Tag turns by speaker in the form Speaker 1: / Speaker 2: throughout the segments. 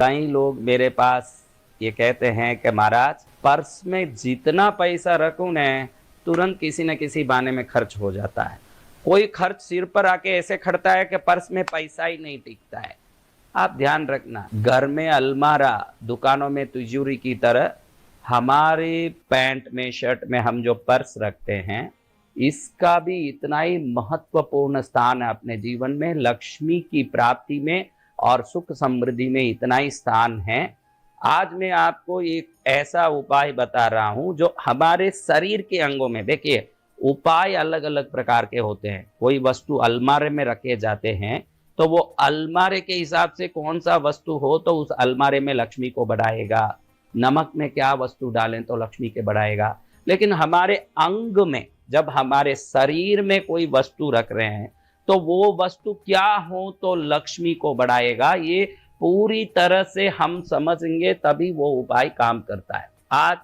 Speaker 1: कई लोग मेरे पास ये कहते हैं कि महाराज पर्स में जितना पैसा रखूं न तुरंत किसी न किसी बहाने में खर्च हो जाता है। कोई खर्च सिर पर आके ऐसे खड़ता है कि पर्स में पैसा ही नहीं टिकता है। आप ध्यान रखना, घर में अलमारा, दुकानों में तिजोरी की तरह हमारे पैंट में, शर्ट में हम जो पर्स रखते हैं, इसका भी इतना ही महत्वपूर्ण स्थान है अपने जीवन में। लक्ष्मी की प्राप्ति में और सुख समृद्धि में इतना ही स्थान है। आज मैं आपको एक ऐसा उपाय बता रहा हूं जो हमारे शरीर के अंगों में, देखिए उपाय अलग अलग प्रकार के होते हैं। कोई वस्तु अलमारे में रखे जाते हैं तो वो अलमारे के हिसाब से कौन सा वस्तु हो तो उस अलमारे में लक्ष्मी को बढ़ाएगा। नमक में क्या वस्तु डालें तो लक्ष्मी के बढ़ाएगा। लेकिन हमारे अंग में, जब हमारे शरीर में कोई वस्तु रख रहे हैं तो वो वस्तु क्या हो तो लक्ष्मी को बढ़ाएगा, ये पूरी तरह से हम समझेंगे तभी वो उपाय काम करता है। आज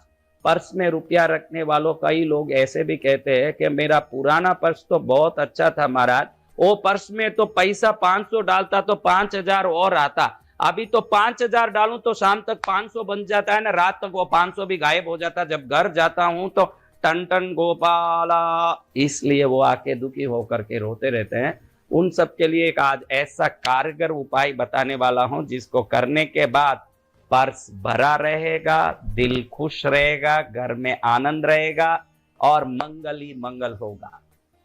Speaker 1: पर्स में रुपया रखने वालों कई लोग ऐसे भी कहते हैं कि मेरा पुराना पर्स तो बहुत अच्छा था महाराज, वो पर्स में तो पैसा 500 डालता तो 5000 और आता, अभी तो 5000 डालूं तो शाम तक 500 बन जाता है ना, रात तक वो 500 भी गायब हो जाता है। जब घर जाता हूं तो टन टन गोपाला, इसलिए वो आके दुखी होकर के रोते रहते हैं। उन सब के लिए एक आज ऐसा कारगर उपाय बताने वाला हूं जिसको करने के बाद पर्स भरा रहेगा, दिल खुश रहेगा, घर में आनंद रहेगा और मंगल ही मंगल होगा।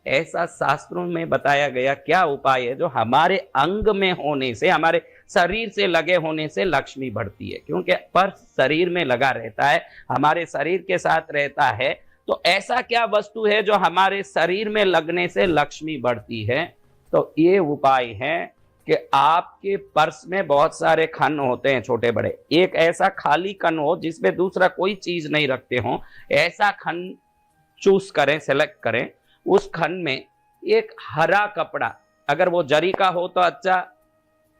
Speaker 1: ऐसा शास्त्रों में बताया गया क्या उपाय है जो हमारे अंग में होने से, हमारे शरीर से लगे होने से लक्ष्मी बढ़ती है। क्योंकि पर्स शरीर में लगा रहता है, हमारे शरीर के साथ रहता है। तो ऐसा क्या वस्तु है जो हमारे शरीर में लगने से लक्ष्मी बढ़ती है? तो ये उपाय है कि आपके पर्स में बहुत सारे खन होते हैं छोटे बड़े, एक ऐसा खाली खन हो जिसमें दूसरा कोई चीज नहीं रखते हो, ऐसा खन चूज करें, सेलेक्ट करें। उस खन में एक हरा कपड़ा, अगर वो जरी का हो तो अच्छा,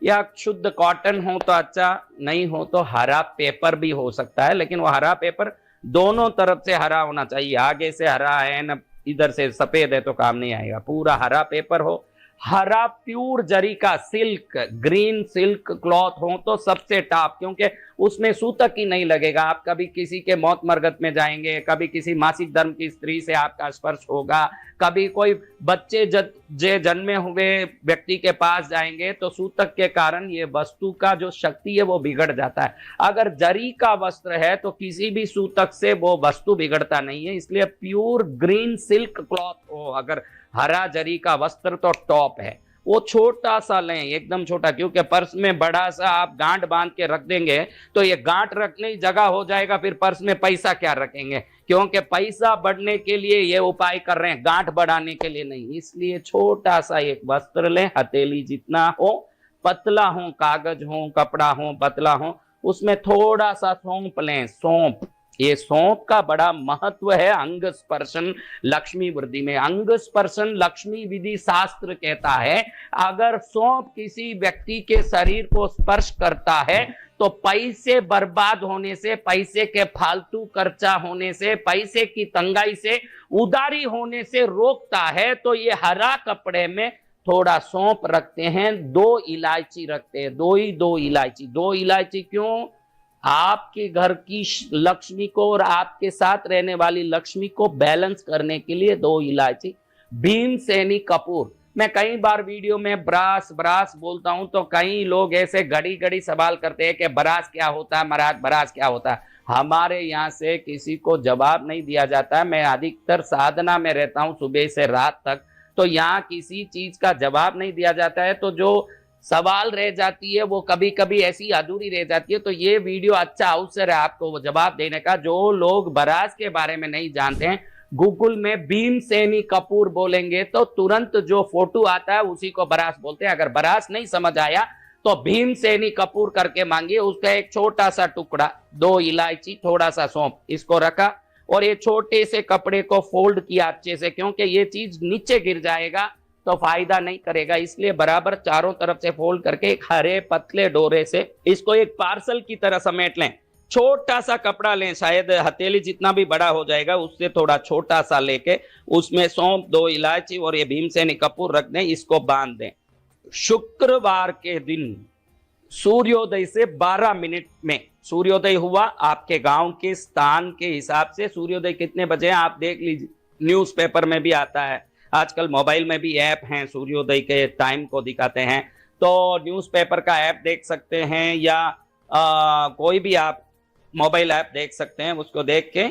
Speaker 1: या शुद्ध कॉटन हो तो अच्छा, नहीं हो तो हरा पेपर भी हो सकता है। लेकिन वो हरा पेपर दोनों तरफ से हरा होना चाहिए, आगे से हरा है न इधर से सफेद है तो काम नहीं आएगा। पूरा हरा पेपर हो, हरा प्योर जरी का सिल्क, ग्रीन सिल्क क्लॉथ हो तो सबसे टॉप, क्योंकि उसमें सूतक ही नहीं लगेगा। आप कभी किसी के मौत मरगत में जाएंगे, कभी किसी मासिक धर्म की स्त्री से आपका स्पर्श होगा, कभी कोई बच्चे जन्मे हुए व्यक्ति के पास जाएंगे तो सूतक के कारण ये वस्तु का जो शक्ति है वो बिगड़ जाता है। अगर जरी का वस्त्र है तो किसी भी सूतक से वो वस्तु बिगड़ता नहीं है। इसलिए प्योर ग्रीन सिल्क क्लॉथ हो, अगर हरा जरी का वस्त्र तो टॉप है। वो छोटा सा लें, एकदम छोटा, क्योंकि पर्स में बड़ा सा आप गांठ बांध के रख देंगे तो ये गांठ रखने की जगह हो जाएगा, फिर पर्स में पैसा क्या रखेंगे? क्योंकि पैसा बढ़ने के लिए ये उपाय कर रहे हैं, गांठ बढ़ाने के लिए नहीं। इसलिए छोटा सा एक वस्त्र लें, हथेली जितना हो, पतला हो, कागज हो, कपड़ा हो, पतला हो, उसमें थोड़ा सा सौंप लें। सौंप, ये सौंप का बड़ा महत्व है अंग स्पर्शन लक्ष्मी वृद्धि में। अंग स्पर्शन लक्ष्मी विधि शास्त्र कहता है अगर सौंप किसी व्यक्ति के शरीर को स्पर्श करता है तो पैसे बर्बाद होने से, पैसे के फालतू खर्चा होने से, पैसे की तंगाई से, उदारी होने से रोकता है। तो ये हरा कपड़े में थोड़ा सौंप रखते हैं, 2 इलायची रखते हैं, दो इलायची। 2 इलायची क्यों? आपके घर की लक्ष्मी को और आपके साथ रहने वाली लक्ष्मी को बैलेंस करने के लिए 2 इलायची। भीमसेनी कपूर, मैं कई बार वीडियो में ब्रास ब्रास बोलता हूं तो कई लोग ऐसे घड़ी घड़ी सवाल करते हैं कि ब्रास क्या होता है महाराज, ब्रास क्या होता है। हमारे यहाँ से किसी को जवाब नहीं दिया जाता है। मैं अधिकतर साधना में रहता हूँ सुबह से रात तक, तो यहाँ किसी चीज का जवाब नहीं दिया जाता है। तो जो सवाल रह जाती है वो कभी कभी ऐसी अधूरी रह जाती है। तो ये वीडियो अच्छा अवसर है आपको वो जवाब देने का। जो लोग बरास के बारे में नहीं जानते हैं, गूगल में भीमसेनी कपूर बोलेंगे तो तुरंत जो फोटो आता है उसी को बरास बोलते हैं। अगर बरास नहीं समझ आया तो भीमसेनी कपूर करके मांगिए। उसका एक छोटा सा टुकड़ा, 2 इलायची, थोड़ा सा सौंफ, इसको रखा और ये छोटे से कपड़े को फोल्ड किया अच्छे से, क्योंकि ये चीज नीचे गिर जाएगा तो फायदा नहीं करेगा। इसलिए बराबर चारों तरफ से फोल्ड करके एक हरे पतले डोरे से इसको एक पार्सल की तरह समेट लें। छोटा सा कपड़ा लें, शायद हथेली जितना भी बड़ा हो जाएगा, उससे थोड़ा छोटा सा लेके उसमें सौंफ, 2 इलायची और ये भीमसेनी कपूर रख दें, इसको बांध दें। शुक्रवार के दिन सूर्योदय से 12 मिनट में सूर्योदय हुआ। आपके गांव के स्थान के हिसाब से सूर्योदय कितने बजे है आप देख लीजिए, न्यूज़पेपर में भी आता है, आजकल मोबाइल में भी ऐप हैं सूर्योदय के टाइम को दिखाते हैं, तो न्यूज़पेपर का ऐप देख सकते हैं या कोई भी आप मोबाइल ऐप देख सकते हैं, उसको देख के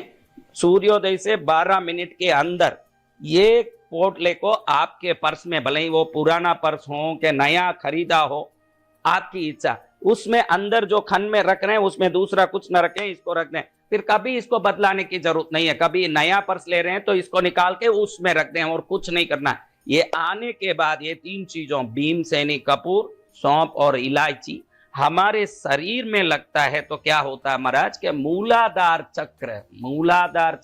Speaker 1: सूर्योदय से 12 मिनट के अंदर ये पोटले को आपके पर्स में, भले ही वो पुराना पर्स हो कि नया खरीदा हो, आपकी इच्छा, उसमें अंदर जो खन में रख रहे हैं उसमें दूसरा कुछ न रखें, इसको रख दें। फिर कभी इसको बदलाने की जरूरत नहीं है। कभी नया पर्स ले रहे हैं तो इसको निकाल के उसमें रख दें और कुछ नहीं करना है। ये आने के बाद ये 3 चीजों भीमसेनी कपूर, सौंफ और इलायची हमारे शरीर में लगता है तो क्या होता है महाराज के मूलाधार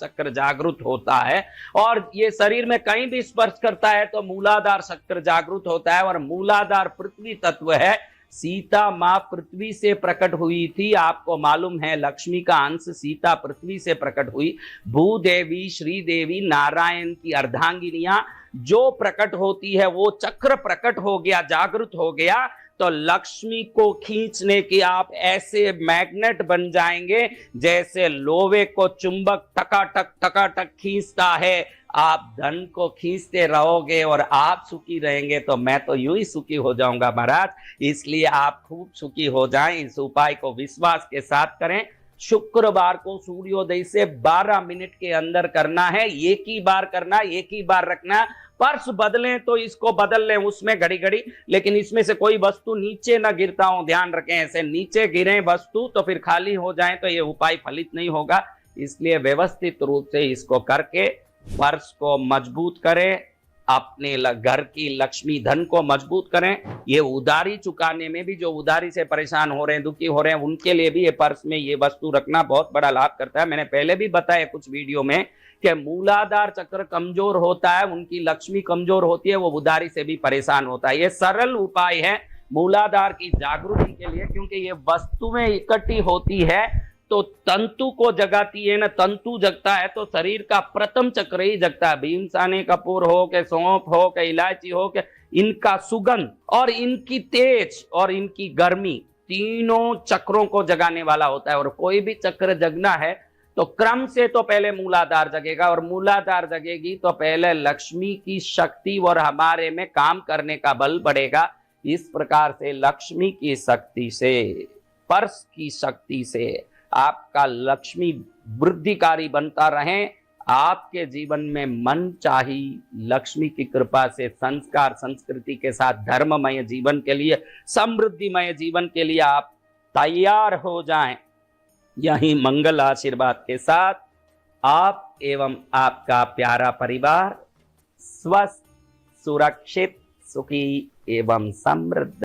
Speaker 1: चक्र जागृत होता है, और ये शरीर में कहीं भी स्पर्श करता है तो मूलाधार चक्र जागृत होता है। और मूलाधार पृथ्वी तत्व है। सीता मां पृथ्वी से प्रकट हुई थी, आपको मालूम है लक्ष्मी का अंश सीता पृथ्वी से प्रकट हुई। भूदेवी, श्रीदेवी, नारायण की अर्धांगिनियां जो प्रकट होती है वो चक्र प्रकट हो गया, जागृत हो गया, तो लक्ष्मी को खींचने की आप ऐसे मैग्नेट बन जाएंगे जैसे लोहे को चुंबक टकाटक खींचता है। आप धन को खींचते रहोगे और आप सुखी रहेंगे, तो मैं तो यूं ही सुखी हो जाऊंगा महाराज। इसलिए आप खूब सुखी हो जाएं। इस उपाय को विश्वास के साथ करें। शुक्रवार को सूर्योदय से 12 मिनट के अंदर करना है, एक ही बार करना, एक ही बार रखना। पर्स बदलें तो इसको बदल लें उसमें घड़ी घड़ी, लेकिन इसमें से कोई वस्तु नीचे ना गिरता हो, ध्यान रखें। ऐसे नीचे गिरे वस्तु तो फिर खाली हो जाए तो ये उपाय फलित नहीं होगा। इसलिए व्यवस्थित रूप से इसको करके पर्स को मजबूत करें, अपने घर की लक्ष्मी धन को मजबूत करें। ये उधारी चुकाने में भी जो उधारी से परेशान हो रहे हैं, दुखी हो रहे हैं, उनके लिए भी ये पर्स में ये वस्तु रखना बहुत बड़ा लाभ करता है। मैंने पहले भी बताया कुछ वीडियो में कि मूलाधार चक्र कमजोर होता है, उनकी लक्ष्मी कमजोर होती है, वो उधारी से भी परेशान होता है। ये सरल उपाय है मूलाधार की जागृति के लिए, क्योंकि ये वस्तुएं इकट्ठी होती है तो तंतु को जगाती है ना, तंतु जगता है तो शरीर का प्रथम चक्र ही जगता है। भीमसेनी कपूर हो के, सौंफ हो के, इलायची हो के, इनका सुगंध और इनकी तेज और इनकी गर्मी तीनों चक्रों को जगाने वाला होता है। और कोई भी चक्र जगना है तो क्रम से तो पहले मूलाधार जगेगा, और मूलाधार जगेगी तो पहले लक्ष्मी की शक्ति और हमारे में काम करने का बल बढ़ेगा। इस प्रकार से लक्ष्मी की शक्ति से, पर्स की शक्ति से आपका लक्ष्मी वृद्धिकारी बनता रहे। आपके जीवन में मन चाही लक्ष्मी की कृपा से संस्कार संस्कृति के साथ धर्ममय जीवन के लिए, समृद्धिमय जीवन के लिए आप तैयार हो जाएं। यही मंगल आशीर्वाद के साथ आप एवं आपका प्यारा परिवार स्वस्थ, सुरक्षित, सुखी एवं समृद्ध